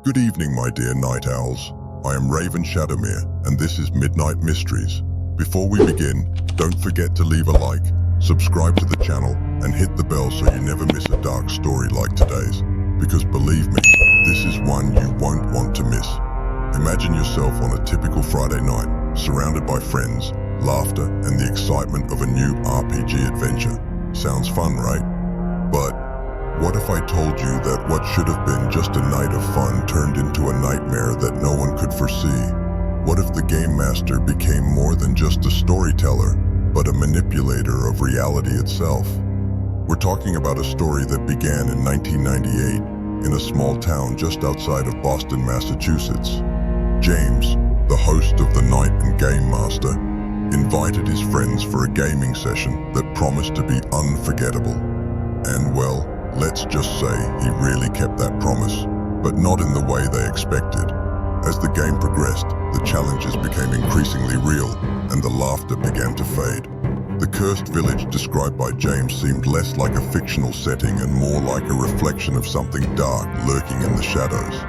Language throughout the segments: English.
Good evening, my dear night owls. I am Raven Shadowmere, and this is Midnight Mysteries. Before we begin, don't forget to leave a like, subscribe to the channel, and hit the bell so you never miss a dark story like today's. Because believe me, this is one you won't want to miss. Imagine yourself on a typical Friday night, surrounded by friends, laughter, and the excitement of a new RPG adventure. Sounds fun, right? But what if I told you that what should have been just a night of fun turned into a nightmare that no one could foresee? What if the Game Master became more than just a storyteller, but a manipulator of reality itself? We're talking about a story that began in 1998 in a small town just outside of Boston, Massachusetts. James, the host of the Night and Game Master, invited his friends for a gaming session that promised to be unforgettable. And well, let's just say he really kept that promise, but not in the way they expected. As the game progressed, the challenges became increasingly real, and the laughter began to fade. The cursed village described by James seemed less like a fictional setting and more like a reflection of something dark lurking in the shadows,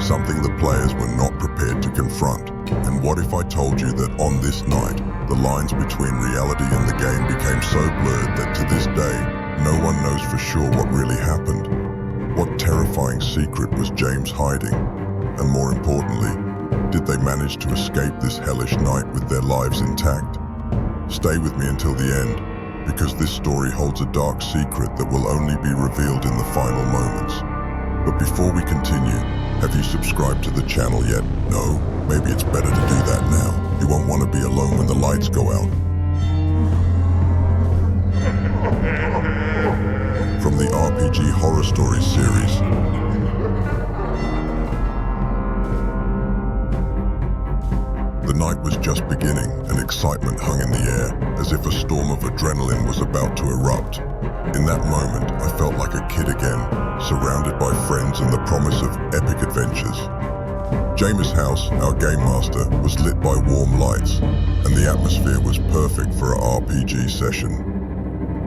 something the players were not prepared to confront. And what if I told you that on this night, the lines between reality and the game became so blurred that to this day, no one knows for sure what really happened? What terrifying secret was James hiding? And more importantly, did they manage to escape this hellish night with their lives intact? Stay with me until the end, because this story holds a dark secret that will only be revealed in the final moments. But before we continue, have you subscribed to the channel yet? No? Maybe it's better to do that now. You won't want to be alone when the lights go out. From the RPG Horror Stories series. The night was just beginning and excitement hung in the air, as if a storm of adrenaline was about to erupt. In that moment, I felt like a kid again, surrounded by friends and the promise of epic adventures. James' house, our game master, was lit by warm lights, and the atmosphere was perfect for our RPG session.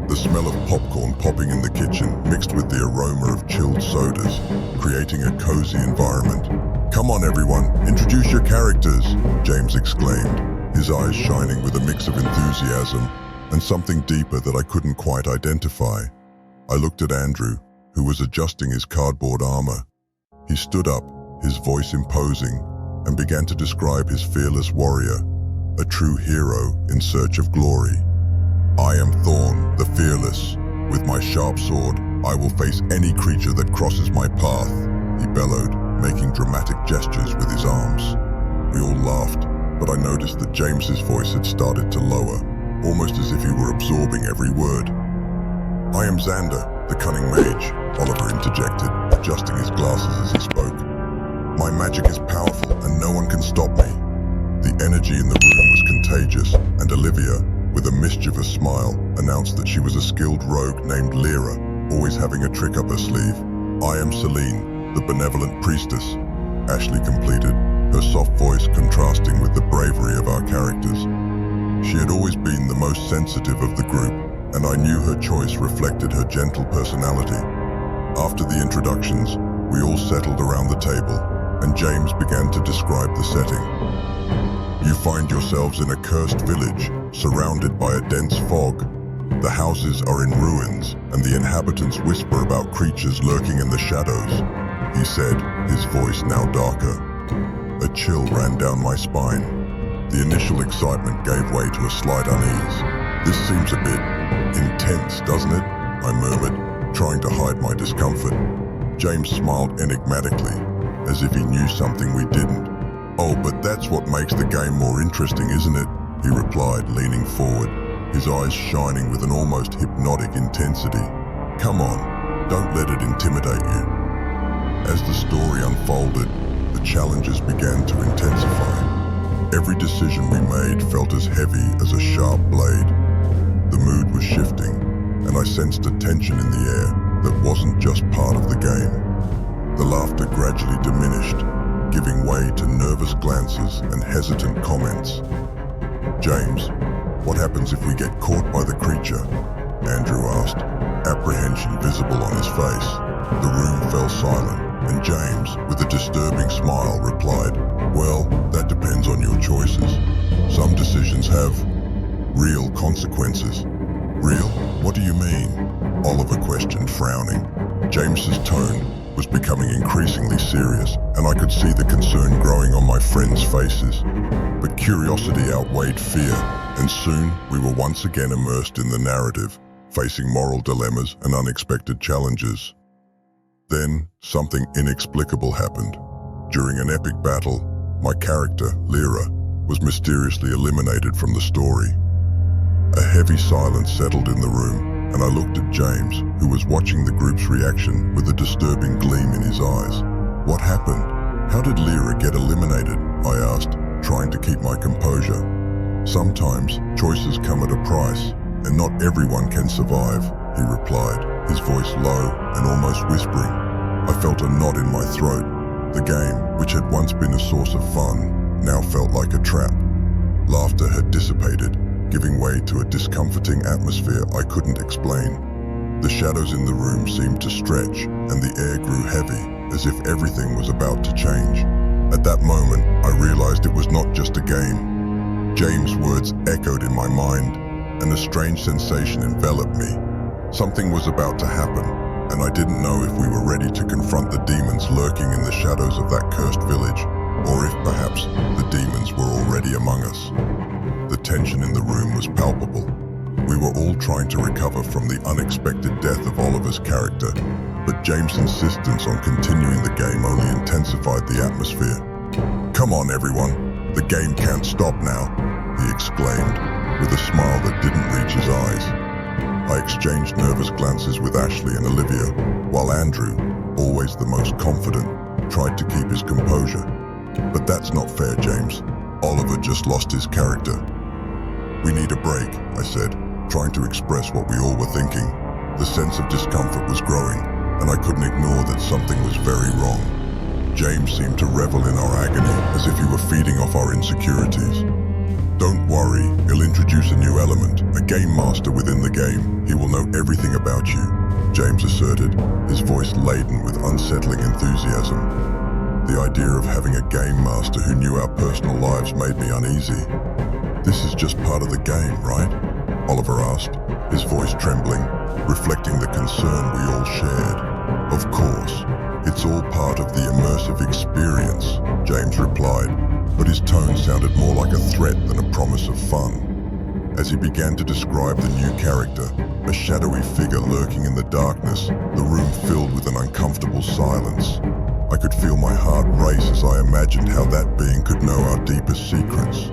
The smell of popcorn popping in the kitchen mixed with the aroma of chilled sodas, creating a cozy environment. "Come on everyone, introduce your characters," James exclaimed, his eyes shining with a mix of enthusiasm and something deeper that I couldn't quite identify. I looked at Andrew, who was adjusting his cardboard armor. He stood up, his voice imposing, and began to describe his fearless warrior, a true hero in search of glory. "I am Thorn, the Fearless. With my sharp sword, I will face any creature that crosses my path," he bellowed, making dramatic gestures with his arms. We all laughed, but I noticed that James's voice had started to lower, almost as if he were absorbing every word. "I am Xander, the Cunning Mage," Oliver interjected, adjusting his glasses as he spoke. "My magic is powerful and no one can stop me." The energy in the room was contagious, and Olivia, with a mischievous smile, announced that she was a skilled rogue named Lyra, always having a trick up her sleeve. "I am Celine, the benevolent priestess," Ashley completed, her soft voice contrasting with the bravery of our characters. She had always been the most sensitive of the group, and I knew her choice reflected her gentle personality. After the introductions, we all settled around the table, and James began to describe the setting. "You find yourselves in a cursed village, surrounded by a dense fog. The houses are in ruins, and the inhabitants whisper about creatures lurking in the shadows," he said, his voice now darker. A chill ran down my spine. The initial excitement gave way to a slight unease. "This seems a bit intense, doesn't it?" I murmured, trying to hide my discomfort. James smiled enigmatically, as if he knew something we didn't. "Oh, but that's what makes the game more interesting, isn't it?" he replied, leaning forward, his eyes shining with an almost hypnotic intensity. "Come on, don't let it intimidate you." As the story unfolded, the challenges began to intensify. Every decision we made felt as heavy as a sharp blade. The mood was shifting, and I sensed a tension in the air that wasn't just part of the game. The laughter gradually diminished, giving way to nervous glances and hesitant comments. "James, what happens if we get caught by the creature?" Andrew asked, apprehension visible on his face. The room fell silent, and James, with a disturbing smile, replied, "Well, that depends on your choices. Some decisions have real consequences." "Real? What do you mean?" Oliver questioned, frowning. James's tone was becoming increasingly serious, and I could see the concern growing on my friends' faces. But curiosity outweighed fear, and soon we were once again immersed in the narrative, facing moral dilemmas and unexpected challenges. Then, something inexplicable happened. During an epic battle, my character, Lyra, was mysteriously eliminated from the story. A heavy silence settled in the room, and I looked at James, who was watching the group's reaction with a disturbing gleam in his eyes. "What happened? How did Lyra get eliminated?" I asked, trying to keep my composure. "Sometimes choices come at a price, and not everyone can survive," he replied, his voice low and almost whispering. I felt a knot in my throat. The game, which had once been a source of fun, now felt like a trap. Laughter had dissipated, giving way to a discomforting atmosphere I couldn't explain. The shadows in the room seemed to stretch, and the air grew heavy, as if everything was about to change. At that moment, I realized it was not just a game. James' words echoed in my mind, and a strange sensation enveloped me. Something was about to happen, and I didn't know if we were ready to confront the demons lurking in the shadows of that cursed village, or if perhaps the demons were already among us. The tension in the room was palpable. We were all trying to recover from the unexpected death of Oliver's character, but James' insistence on continuing the game only intensified the atmosphere. "Come on, everyone, the game can't stop now," he exclaimed, with a smile that didn't reach his eyes. I exchanged nervous glances with Ashley and Olivia, while Andrew, always the most confident, tried to keep his composure. "But that's not fair, James. Oliver just lost his character." "We need a break," I said, trying to express what we all were thinking. The sense of discomfort was growing, and I couldn't ignore that something was very wrong. James seemed to revel in our agony, as if he were feeding off our insecurities. "Don't worry, he'll introduce a new element, a game master within the game. He will know everything about you," James asserted, his voice laden with unsettling enthusiasm. The idea of having a game master who knew our personal lives made me uneasy. "This is just part of the game, right?" Oliver asked, his voice trembling, reflecting the concern we all shared. "Of course, it's all part of the immersive experience," James replied, but his tone sounded more like a threat than a promise of fun. As he began to describe the new character, a shadowy figure lurking in the darkness, the room filled with an uncomfortable silence. I could feel my heart race as I imagined how that being could know our deepest secrets.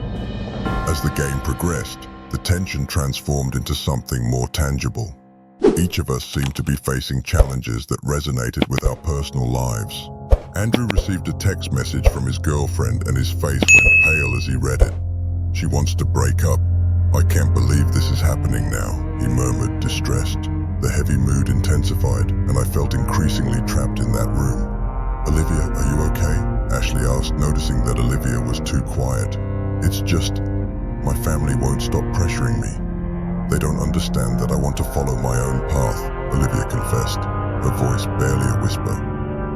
As the game progressed, the tension transformed into something more tangible. Each of us seemed to be facing challenges that resonated with our personal lives. Andrew received a text message from his girlfriend, and his face went pale as he read it. "She wants to break up. I can't believe this is happening now," he murmured, distressed. The heavy mood intensified, and I felt increasingly trapped in that room. "Olivia, are you okay?" Ashley asked, noticing that Olivia was too quiet. "It's just, my family won't stop pressuring me. They don't understand that I want to follow my own path," Olivia confessed, her voice barely a whisper.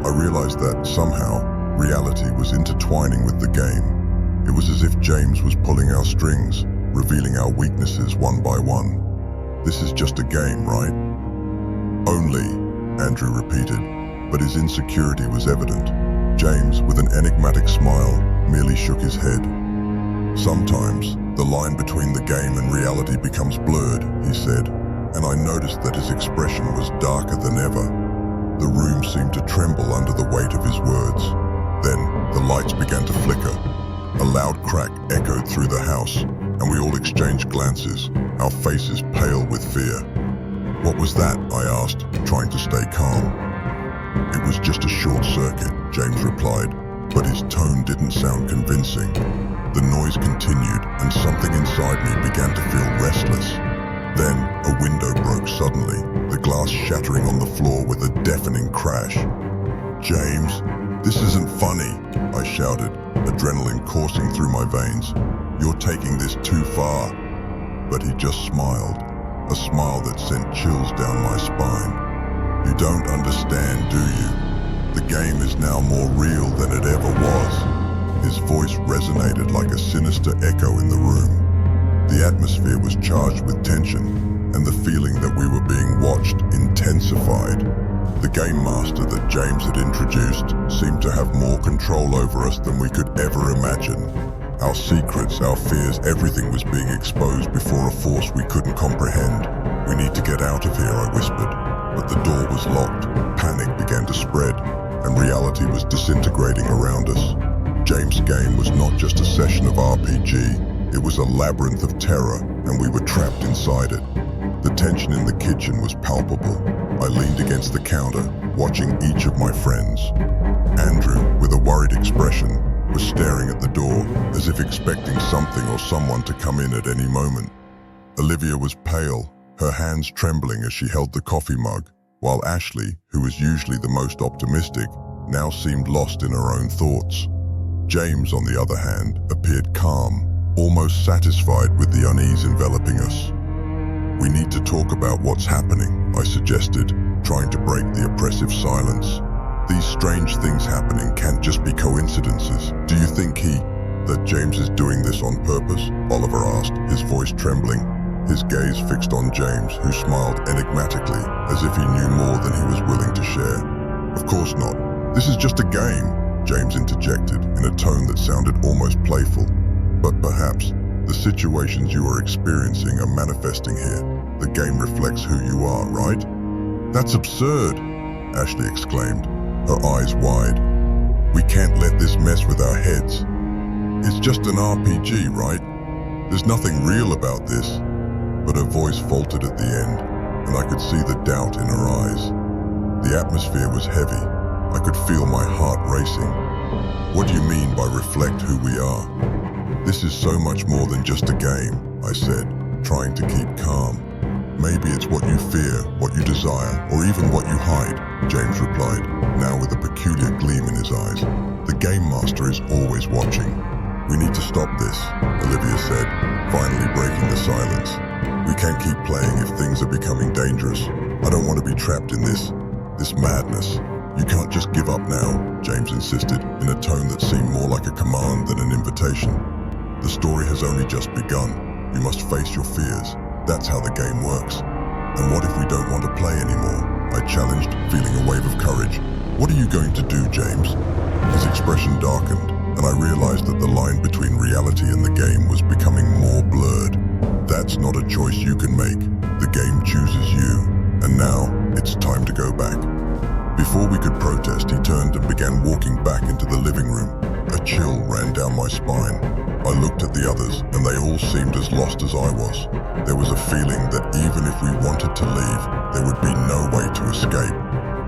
I realized that, somehow, reality was intertwining with the game. It was as if James was pulling our strings, revealing our weaknesses one by one. "This is just a game, right?" "Only," Andrew repeated, but his insecurity was evident. James, with an enigmatic smile, merely shook his head. "Sometimes, the line between the game and reality becomes blurred," he said, and I noticed that his expression was darker than ever. The room seemed to tremble under the weight of his words. Then, the lights began to flicker. A loud crack echoed through the house, and we all exchanged glances, our faces pale with fear. "What was that?" I asked, trying to stay calm. "It was just a short circuit," James replied, but his tone didn't sound convincing. The noise continued, and something inside me began to feel restless. Then, a window broke suddenly, the glass shattering on the floor with a deafening crash. "James, this isn't funny," I shouted, adrenaline coursing through my veins. "You're taking this too far." But he just smiled, a smile that sent chills down my spine. "You don't understand, do you? The game is now more real than it ever was. His voice resonated like a sinister echo in the room. The atmosphere was charged with tension, and the feeling that we were being watched intensified. The game master that James had introduced seemed to have more control over us than we could ever imagine. Our secrets, our fears, everything was being exposed before a force we couldn't comprehend. "We need to get out of here," I whispered. But the door was locked, panic began to spread, and reality was disintegrating around us. James' game was not just a session of RPG, it was a labyrinth of terror, and we were trapped inside it. The tension in the kitchen was palpable. I leaned against the counter, watching each of my friends. Andrew, with a worried expression, was staring at the door, as if expecting something or someone to come in at any moment. Olivia was pale, her hands trembling as she held the coffee mug, while Ashley, who was usually the most optimistic, now seemed lost in her own thoughts. James, on the other hand, appeared calm, almost satisfied with the unease enveloping us. "We need to talk about what's happening," I suggested, trying to break the oppressive silence. "These strange things happening can't just be coincidences. Do you think that James is doing this on purpose?" Oliver asked, his voice trembling, his gaze fixed on James, who smiled enigmatically, as if he knew more than he was willing to share. "Of course not. This is just a game," James interjected in a tone that sounded almost playful. "But perhaps the situations you are experiencing are manifesting here. The game reflects who you are, right?" "That's absurd," Ashley exclaimed, her eyes wide. "We can't let this mess with our heads. It's just an RPG, right? There's nothing real about this." But her voice faltered at the end, and I could see the doubt in her eyes. The atmosphere was heavy. I could feel my heart racing. "What do you mean by reflect who we are?" "This is so much more than just a game," I said, trying to keep calm. "Maybe it's what you fear, what you desire, or even what you hide," James replied, now with a peculiar gleam in his eyes. "The game master is always watching." "We need to stop this," Olivia said, finally breaking the silence. "We can't keep playing if things are becoming dangerous. I don't want to be trapped in this madness." "You can't just give up now," James insisted, in a tone that seemed more like a command than an invitation. "The story has only just begun. You must face your fears. That's how the game works." "And what if we don't want to play anymore?" I challenged, feeling a wave of courage. "What are you going to do, James?" His expression darkened, and I realized that the line between reality and the game was becoming more blurred. "That's not a choice you can make. The game chooses you. And now, it's time to go back." Before we could protest, he turned and began walking back into the living room. A chill ran down my spine. I looked at the others, and they all seemed as lost as I was. There was a feeling that even if we wanted to leave, there would be no way to escape.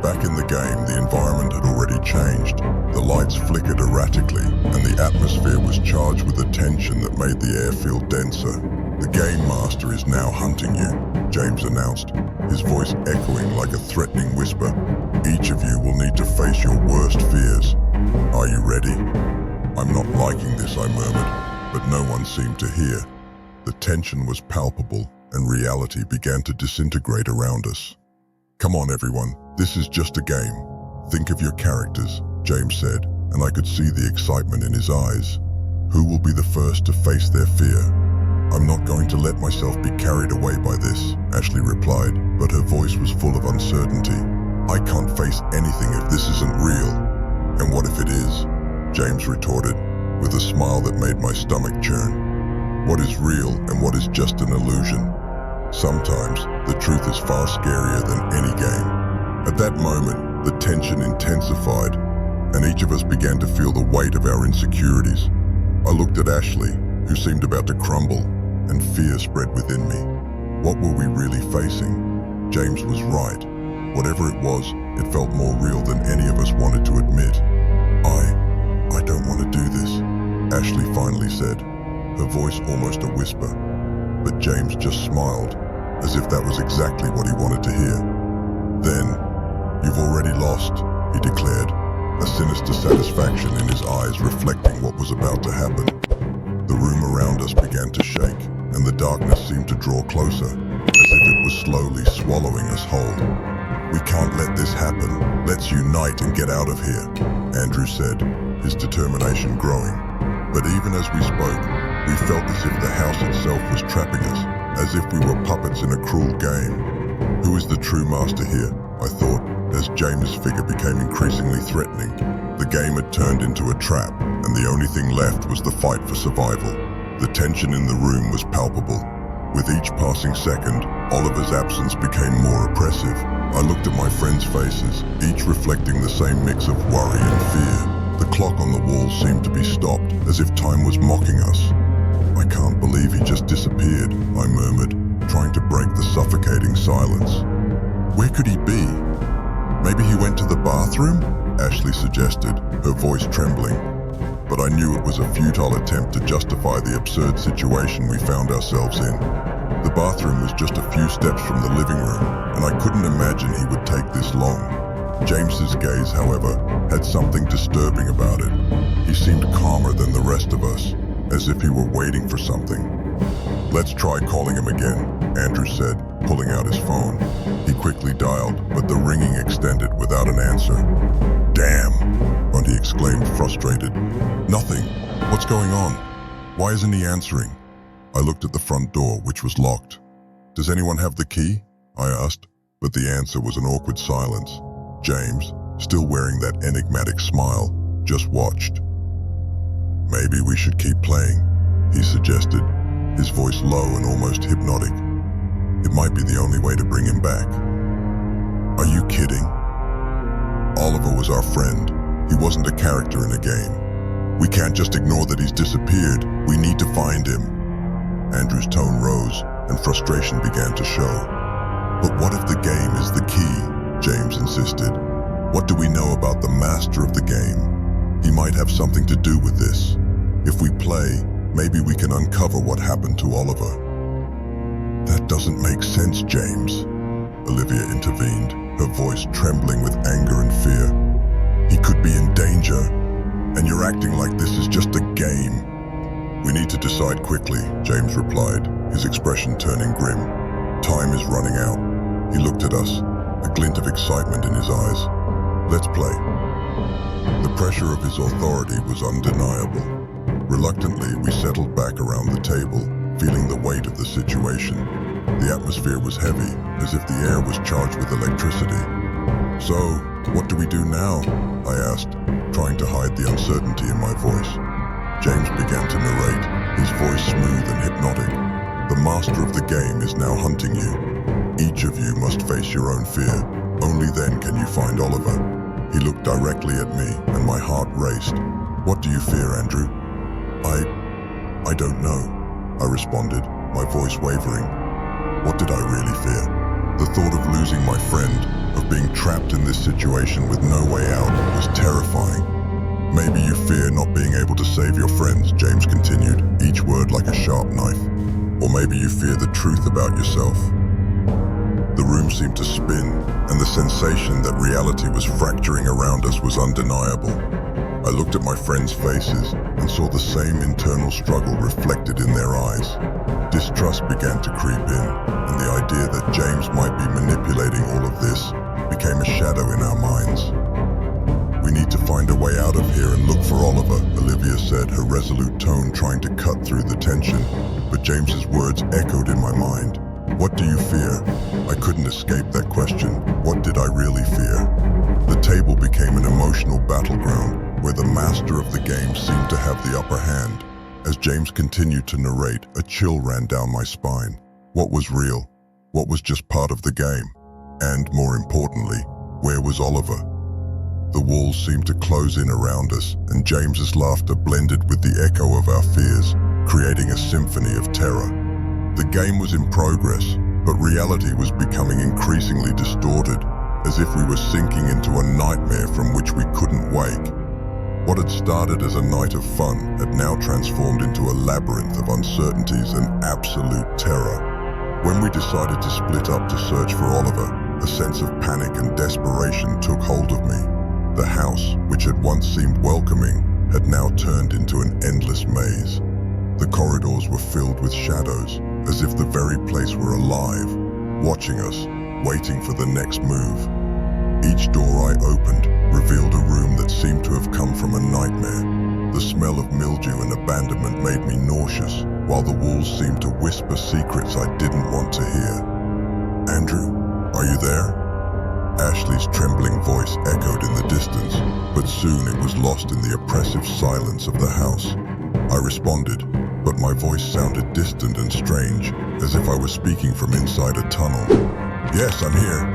Back in the game, the environment had already changed. The lights flickered erratically, and the atmosphere was charged with a tension that made the air feel denser. "The game master is now hunting you," James announced, his voice echoing like a threatening whisper. "Each of you will need to face your worst fears. Are you ready?" "I'm not liking this," I murmured, but no one seemed to hear. The tension was palpable, and reality began to disintegrate around us. "Come on, everyone. This is just a game. Think of your characters," James said, and I could see the excitement in his eyes. "Who will be the first to face their fear?" "I'm not going to let myself be carried away by this," Ashley replied, but her voice was full of uncertainty. "I can't face anything if this isn't real." "And what if it is?" James retorted, with a smile that made my stomach churn. "What is real and what is just an illusion? Sometimes the truth is far scarier than any game." At that moment, the tension intensified, and each of us began to feel the weight of our insecurities. I looked at Ashley, who seemed about to crumble, and fear spread within me. What were we really facing? James was right. Whatever it was, it felt more real than any of us wanted to admit. I don't want to do this," Ashley finally said, her voice almost a whisper. But James just smiled, as if that was exactly what he wanted to hear. "Then, you've already lost," he declared, a sinister satisfaction in his eyes reflecting what was about to happen. The room around us began to shake, and the darkness seemed to draw closer, as if it was slowly swallowing us whole. We can't let this happen. Let's unite and get out of here, Andrew said, his determination growing. But even as we spoke, we felt as if the house itself was trapping us, as if we were puppets in a cruel game. Who is the true master here? I thought, as James' figure became increasingly threatening. The game had turned into a trap, and the only thing left was the fight for survival. The tension in the room was palpable. With each passing second, Oliver's absence became more oppressive. I looked at my friends' faces, each reflecting the same mix of worry and fear. The clock on the wall seemed to be stopped, as if time was mocking us. I can't believe he just disappeared, I murmured, trying to break the suffocating silence. Where could he be? Maybe he went to the bathroom? Ashley suggested, her voice trembling. But I knew it was a futile attempt to justify the absurd situation we found ourselves in. The bathroom was just a few steps from the living room, and I couldn't imagine he would take this long. James's gaze, however, had something disturbing about it. He seemed calmer than the rest of us, as if he were waiting for something. Let's try calling him again, Andrew said, pulling out his phone. He quickly dialed, but the ringing extended without an answer. Damn, Bunty exclaimed, frustrated. Nothing. What's going on? Why isn't he answering? I looked at the front door, which was locked. Does anyone have the key? I asked, but the answer was an awkward silence. James, still wearing that enigmatic smile, just watched. Maybe we should keep playing, he suggested, his voice low and almost hypnotic. It might be the only way to bring him back. Are you kidding? Oliver was our friend. He wasn't a character in a game. We can't just ignore that he's disappeared. We need to find him. Andrew's tone rose, and frustration began to show. But what if the game is the key? James insisted. What do we know about the master of the game? He might have something to do with this. If we play, maybe we can uncover what happened to Oliver. That doesn't make sense, James, Olivia intervened, her voice trembling with anger and fear. He could be in danger, and you're acting like this is just a game. We need to decide quickly, James replied, his expression turning grim. Time is running out. He looked at us, a glint of excitement in his eyes. Let's play. The pressure of his authority was undeniable. Reluctantly, we settled back around the table, feeling the weight of the situation. The atmosphere was heavy, as if the air was charged with electricity. So, what do we do now? I asked, trying to hide the uncertainty in my voice. James began to narrate, his voice smooth and hypnotic. The master of the game is now hunting you. Each of you must face your own fear. Only then can you find Oliver. He looked directly at me, and my heart raced. What do you fear, Andrew? I don't know, I responded, my voice wavering. What did I really fear? The thought of losing my friend, of being trapped in this situation with no way out, was terrifying. Maybe you fear not being able to save your friends, James continued, each word like a sharp knife. Or maybe you fear the truth about yourself. The room seemed to spin, and the sensation that reality was fracturing around us was undeniable. I looked at my friends' faces and saw the same internal struggle reflected in their eyes. Distrust began to creep in, and the idea that James might be manipulating all of this became a shadow in our minds. We need to find a way out of here and look for Oliver, Olivia said, her resolute tone trying to cut through the tension. But James's words echoed in my mind. What do you fear? I couldn't escape that question. What did I really fear? The table became an emotional battleground, where the master of the game seemed to have the upper hand. As James continued to narrate, a chill ran down my spine. What was real? What was just part of the game? And, more importantly, where was Oliver? The walls seemed to close in around us, and James's laughter blended with the echo of our fears, creating a symphony of terror. The game was in progress, but reality was becoming increasingly distorted, as if we were sinking into a nightmare from which we couldn't wake. What had started as a night of fun had now transformed into a labyrinth of uncertainties and absolute terror. When we decided to split up to search for Oliver, a sense of panic and desperation took hold of me. The house, which had once seemed welcoming, had now turned into an endless maze. The corridors were filled with shadows, as if the very place were alive, watching us, waiting for the next move. Each door I opened revealed a room that seemed to have come from a nightmare. The smell of mildew and abandonment made me nauseous, while the walls seemed to whisper secrets I didn't want to hear. "Andrew, are you there?" Ashley's trembling voice echoed in the distance, but soon it was lost in the oppressive silence of the house. I responded, but my voice sounded distant and strange, as if I was speaking from inside a tunnel. "Yes, I'm here.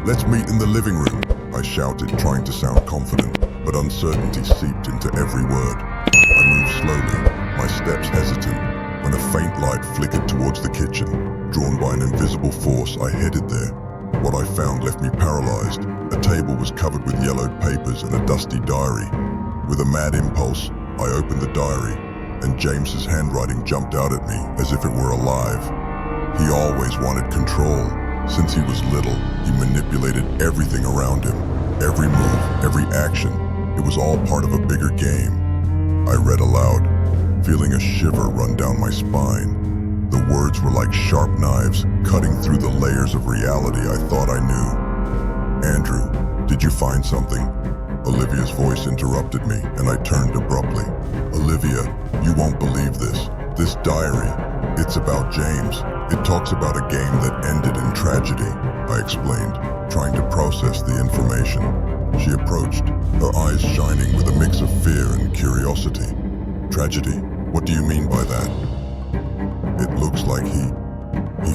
Let's meet in the living room," I shouted, trying to sound confident, but uncertainty seeped into every word. I moved slowly, my steps hesitant, when a faint light flickered towards the kitchen. Drawn by an invisible force, I headed there. What I found left me paralyzed. A table was covered with yellowed papers and a dusty diary. With a mad impulse, I opened the diary, and James's handwriting jumped out at me as if it were alive. He always wanted control. Since he was little, he manipulated everything around him. Every move, every action, it was all part of a bigger game. I read aloud, feeling a shiver run down my spine. The words were like sharp knives, cutting through the layers of reality I thought I knew. "Andrew, did you find something?" Olivia's voice interrupted me, and I turned abruptly. "Olivia, you won't believe this. This diary, it's about James. It talks about a game that ended in tragedy," I explained, trying to process the information. She approached, her eyes shining with a mix of fear and curiosity. "Tragedy? What do you mean by that?" "It looks like he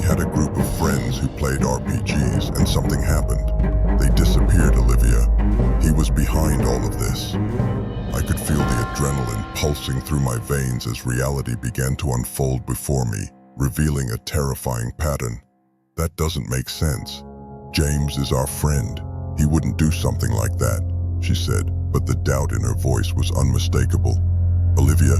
had a group of friends who played RPGs and something happened. They disappeared, Olivia. He was behind all of this." I could feel the adrenaline pulsing through my veins as reality began to unfold before me, revealing a terrifying pattern. "That doesn't make sense. James is our friend. He wouldn't do something like that," she said, but the doubt in her voice was unmistakable. "Olivia,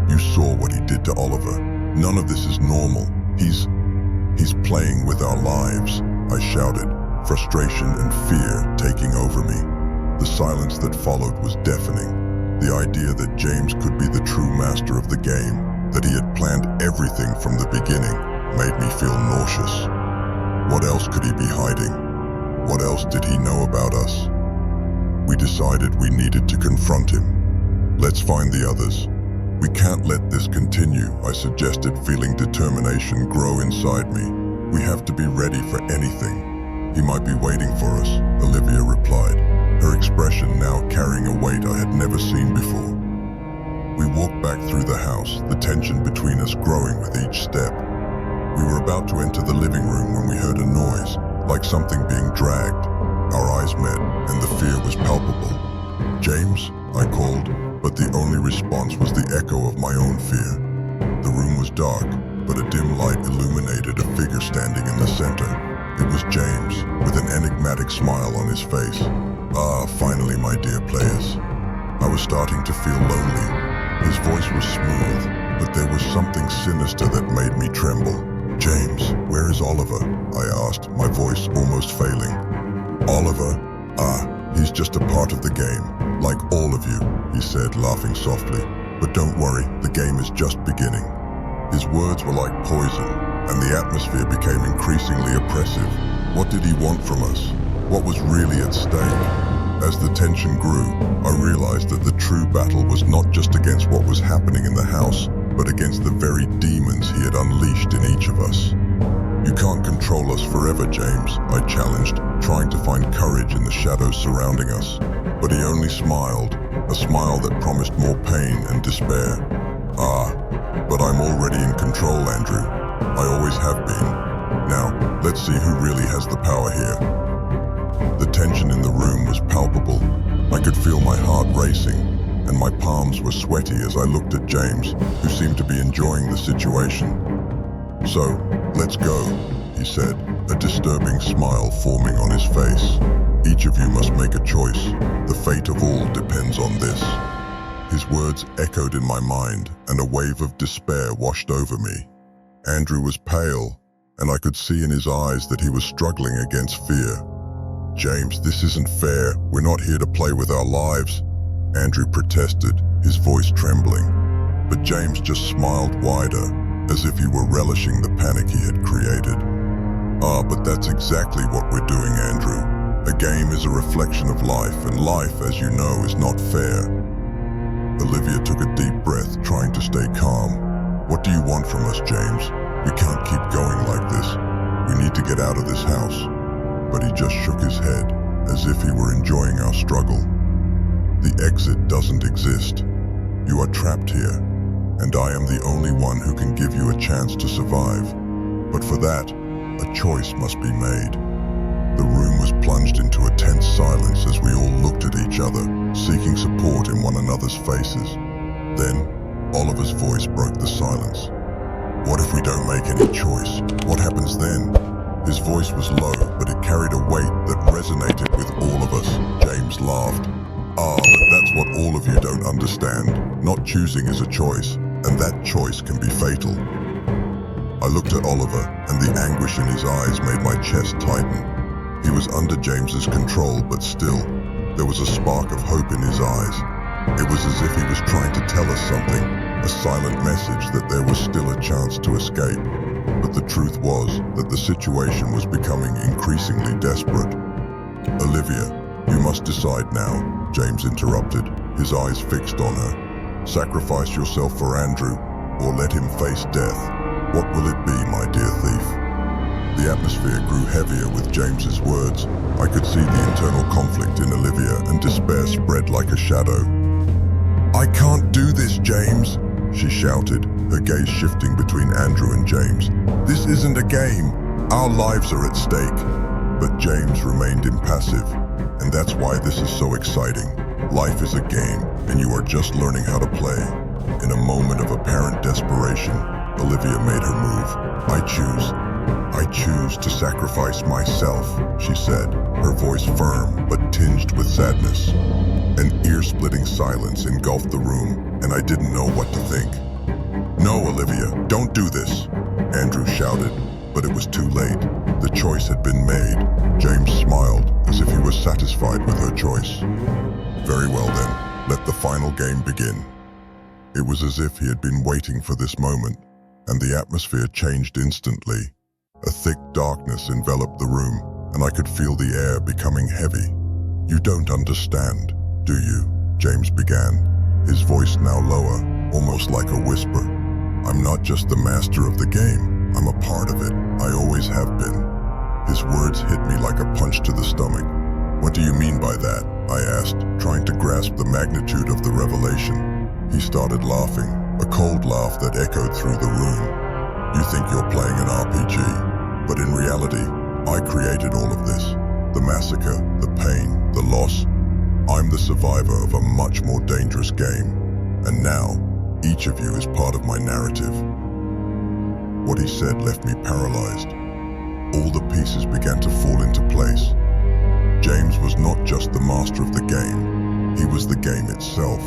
you saw what he did to Oliver. None of this is normal. He's playing with our lives," I shouted, frustration and fear taking over me. The silence that followed was deafening. The idea that James could be the true master of the game, that he had planned everything from the beginning, made me feel nauseous. What else could he be hiding? What else did he know about us? We decided we needed to confront him. "Let's find the others. We can't let this continue," I suggested, feeling determination grow inside me. "We have to be ready for anything. He might be waiting for us," Olivia replied, her expression now carrying a weight I had never seen before. We walked back through the house, the tension between us growing with each step. We were about to enter the living room when we heard a noise, like something being dragged. Our eyes met, and the fear was palpable. "James?" I called, but the only response was the echo of my own fear. The room was dark, but a dim light illuminated a figure standing in the center. It was James, with an enigmatic smile on his face. "Ah, finally, my dear players." I was starting to feel lonely. His voice was smooth, but there was something sinister that made me tremble. "James, where is Oliver?" I asked, my voice almost failing. "Oliver? Ah, he's just a part of the game, like all of you," he said, laughing softly. "But don't worry, the game is just beginning." His words were like poison, and the atmosphere became increasingly oppressive. What did he want from us? What was really at stake? As the tension grew, I realized that the true battle was not just against what was happening in the house, but against the very demons he had unleashed in each of us. "You can't control us forever, James," I challenged, trying to find courage in the shadows surrounding us. But he only smiled, a smile that promised more pain and despair. "Ah, but I'm already in control, Andrew. I always have been. Now, let's see who really has the power here." The tension in the room was palpable. I could feel my heart racing, and my palms were sweaty as I looked at James, who seemed to be enjoying the situation. "So, let's go," he said, a disturbing smile forming on his face. "Each of you must make a choice. The fate of all depends on this." His words echoed in my mind, and a wave of despair washed over me. Andrew was pale, and I could see in his eyes that he was struggling against fear. "James, this isn't fair. We're not here to play with our lives," Andrew protested, his voice trembling. But James just smiled wider, as if he were relishing the panic he had created. "Ah, but that's exactly what we're doing, Andrew. A game is a reflection of life, and life, as you know, is not fair. Olivia took a deep breath, trying to stay calm. What do you want from us, James? We can't keep going like this. We need to get out of this house. But he just shook his head, as if he were enjoying our struggle. The exit doesn't exist. You are trapped here, and I am the only one who can give you a chance to survive. But for that, a choice must be made. The room was plunged into a tense silence as we all looked at each other, seeking support in one another's faces. Then, Oliver's voice broke the silence. What if we don't make any choice? What happens then? His voice was low, but it carried a weight that resonated with all of us. James laughed. But that's what all of you don't understand. Not choosing is a choice, and that choice can be fatal. I looked at Oliver, and the anguish in his eyes made my chest tighten. He was under James's control, but still, there was a spark of hope in his eyes. It was as if he was trying to tell us something, a silent message that there was still a chance to escape. But the truth was that the situation was becoming increasingly desperate. Olivia, you must decide now, James interrupted, his eyes fixed on her. Sacrifice yourself for Andrew, or let him face death. What will it be, my dear thief? The atmosphere grew heavier with James's words. I could see the internal conflict in Olivia, and despair spread like a shadow. I can't do this, James, she shouted, her gaze shifting between Andrew and James. This isn't a game. Our lives are at stake. But James remained impassive, and that's why this is so exciting. Life is a game, and you are just learning how to play. In a moment of apparent desperation, Olivia made her move. I choose to sacrifice myself, she said, her voice firm but tinged with sadness. An ear-splitting silence engulfed the room, and I didn't know what to think. No, Olivia, don't do this, Andrew shouted, but it was too late. The choice had been made. James smiled, as if he was satisfied with her choice. Very well then, let the final game begin. It was as if he had been waiting for this moment, and the atmosphere changed instantly. A thick darkness enveloped the room, and I could feel the air becoming heavy. You don't understand, do you? James began, his voice now lower, almost like a whisper. I'm not just the master of the game, I'm a part of it. I always have been. His words hit me like a punch to the stomach. What do you mean by that? I asked, trying to grasp the magnitude of the revelation. He started laughing, a cold laugh that echoed through the room. You think you're playing an RPG, but in reality, I created all of this. The massacre, the pain, the loss. I'm the survivor of a much more dangerous game. And now, each of you is part of my narrative. What he said left me paralyzed. All the pieces began to fall into place. James was not just the master of the game, he was the game itself,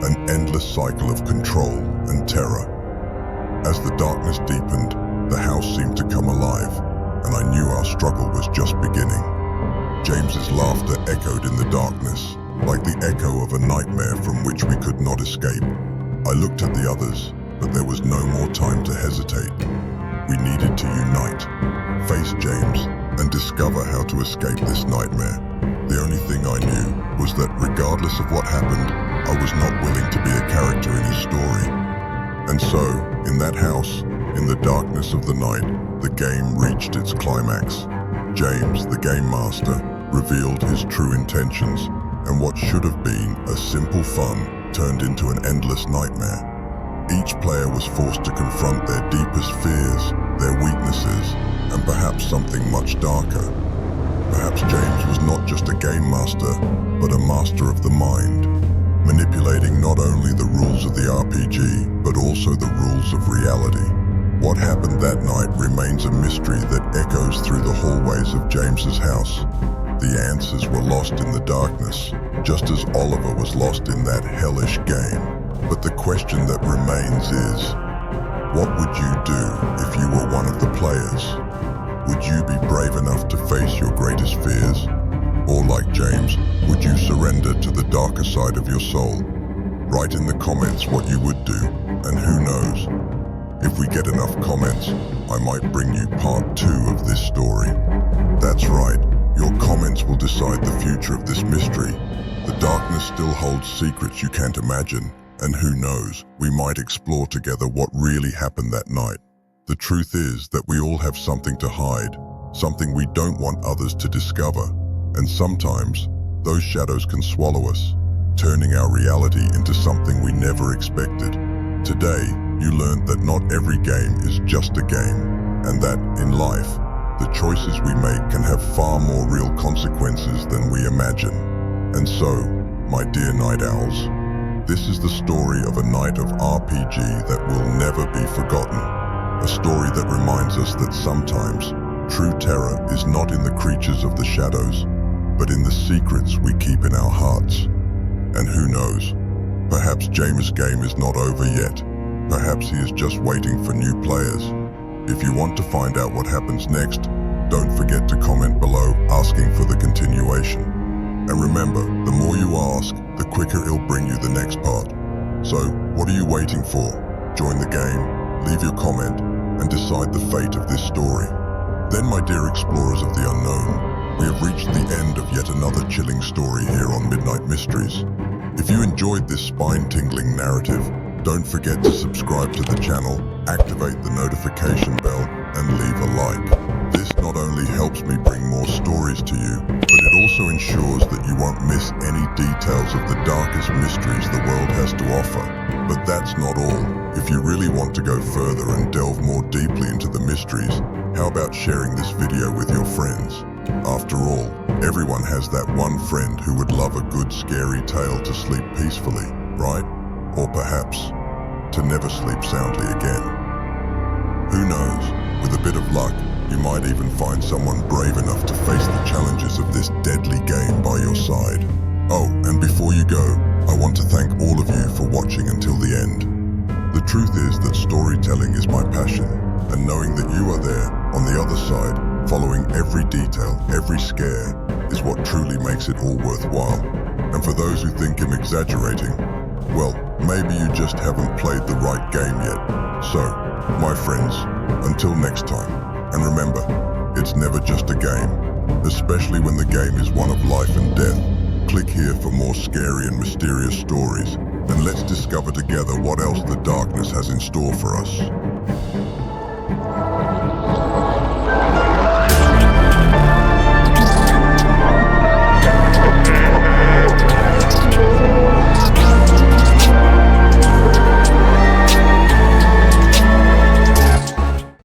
an endless cycle of control and terror. As the darkness deepened, the house seemed to come alive, and I knew our struggle was just beginning. James's laughter echoed in the darkness, like the echo of a nightmare from which we could not escape. I looked at the others, but there was no more time to hesitate. We needed to unite, face James, and discover how to escape this nightmare. The only thing I knew was that regardless of what happened, I was not willing to be a character in his story. And so, in that house, in the darkness of the night, the game reached its climax. James, the game master, revealed his true intentions, and what should have been a simple fun turned into an endless nightmare. Each player was forced to confront their deepest fears, their weaknesses, and perhaps something much darker. Perhaps James was not just a game master, but a master of the mind, manipulating not only the rules of the RPG, but also the rules of reality. What happened that night remains a mystery that echoes through the hallways of James's house. The answers were lost in the darkness, just as Oliver was lost in that hellish game. But the question that remains is, what would you do if you were one of the players? Would you be brave enough to face your greatest fears? Or like James, would you surrender to the darker side of your soul? Write in the comments what you would do, and who knows? If we get enough comments, I might bring you part 2 of this story. That's right, Your comments will decide the future of this mystery. The darkness still holds secrets you can't imagine, and who knows, we might explore together what really happened that night. The truth is that we all have something to hide, something we don't want others to discover, and sometimes those shadows can swallow us, turning our reality into something we never expected. Today, you learned that not every game is just a game, and that, in life, the choices we make can have far more real consequences than we imagine. And so, my dear night owls, this is the story of a night of RPG that will never be forgotten. A story that reminds us that sometimes, true terror is not in the creatures of the shadows, but in the secrets we keep in our hearts. And who knows, perhaps James' game is not over yet. Perhaps he is just waiting for new players. If you want to find out what happens next, don't forget to comment below asking for the continuation. And remember, the more you ask, the quicker it'll bring you the next part. So, what are you waiting for? Join the game, leave your comment, and decide the fate of this story. Then, my dear explorers of the unknown, we have reached the end of yet another chilling story here on Midnight Mysteries. If you enjoyed this spine-tingling narrative, don't forget to subscribe to the channel, activate the notification bell, and leave a like. This not only helps me bring more stories to you, but it also ensures that you won't miss any details of the darkest mysteries the world has to offer. But that's not all. If you really want to go further and delve more deeply into the mysteries, how about sharing this video with your friends? After all, everyone has that one friend who would love a good scary tale to sleep peacefully, right? Or perhaps, to never sleep soundly again. Who knows, with a bit of luck, you might even find someone brave enough to face the challenges of this deadly game by your side. Oh, and before you go, I want to thank all of you for watching until the end. The truth is that storytelling is my passion, and knowing that you are there, on the other side, following every detail, every scare, is what truly makes it all worthwhile. And for those who think I'm exaggerating, well, maybe you just haven't played the right game yet. So, my friends, until next time, and remember, it's never just a game, especially when the game is one of life and death. Click here for more scary and mysterious stories, and let's discover together what else the darkness has in store for us.